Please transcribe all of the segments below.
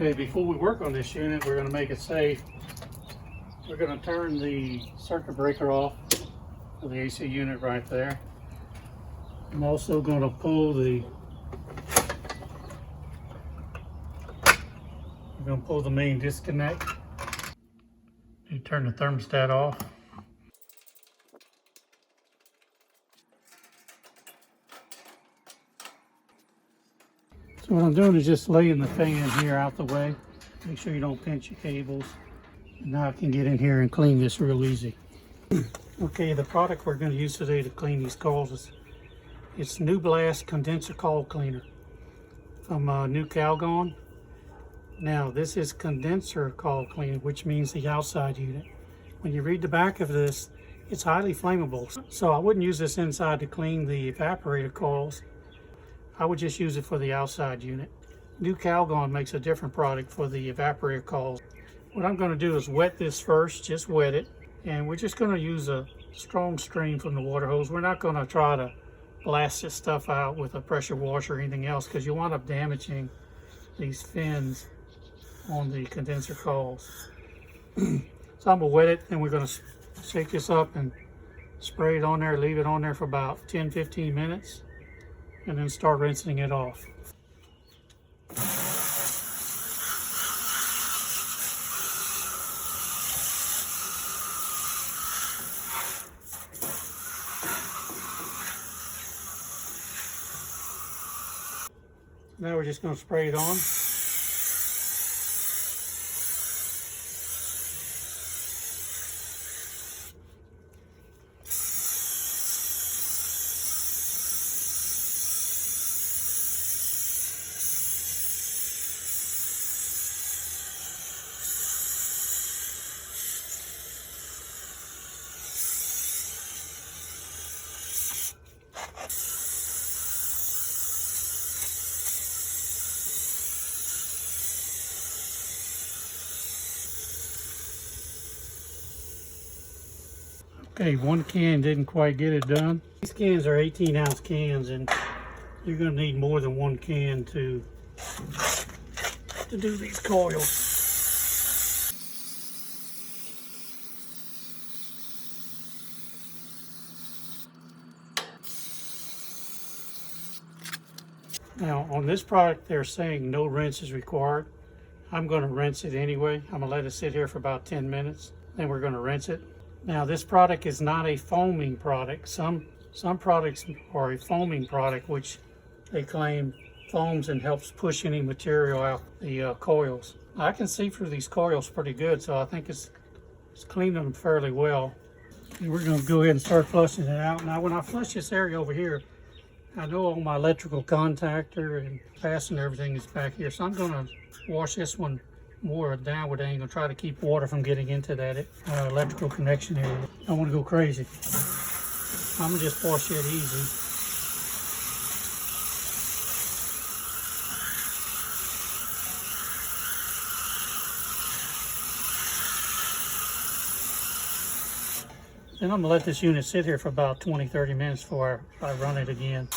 Okay, before we work on this unit, we're going to make it safe. We're going to turn the circuit breaker off for the AC unit right there. I'm also going to pull the main disconnect. You turn the thermostat off. So what I'm doing is just laying the fan here out the way. Make sure you don't pinch your cables. And now I can get in here and clean this real easy. Okay, the product we're going to use today to clean these coils is it's New Blast Condenser Coil Cleaner from New Calgon. Now this is condenser coil cleaner, which means the outside unit. When you read the back of this, it's highly flammable. So I wouldn't use this inside to clean the evaporator coils. I would just use it for the outside unit. New Calgon makes a different product for the evaporator coils. What I'm going to do is wet this first, just wet it. And we're just going to use a strong stream from the water hose. We're not going to try to blast this stuff out with a pressure washer or anything else, because you wind up damaging these fins on the condenser coils. So I'm going to wet it, and we're going to shake this up and spray it on there, leave it on there for about 10-15 minutes, and then start rinsing it off. Now we're just going to spray it on. Okay, one can didn't quite get it done. These cans are 18-ounce cans, and you're going to need more than one can to do these coils. Now, on this product, they're saying no rinse is required. I'm going to rinse it anyway. I'm going to let it sit here for about 10 minutes. Then we're going to rinse it. Now, this product is not a foaming product. Some products are a foaming product, which they claim foams and helps push any material out the coils. I can see through these coils pretty good, so I think it's cleaning them fairly well. And we're going to go ahead and start flushing it out. Now, when I flush this area over here, I know all my electrical contactor and fastener, everything is back here, so I'm going to wash this one more downward angle, try to keep water from getting into that electrical connection area. I don't want to go crazy. I'm going to just wash it easy. Then I'm going to let this unit sit here for about 20-30 minutes before I run it again.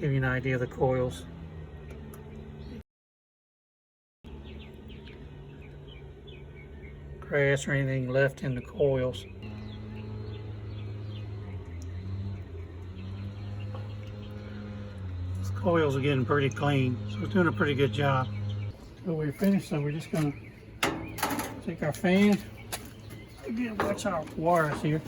Give you an idea of the coils. Grass or anything left in the coils. These coils are getting pretty clean, so it's doing a pretty good job. So we're finished, so we're just going to take our fan. Again, watch our wires here.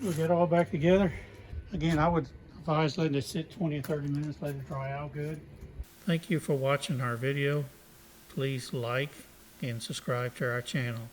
We'll get it all back together. Again, I would advise letting it sit 20 or 30 minutes, let it dry out good. Thank you for watching our video. Please like and subscribe to our channel.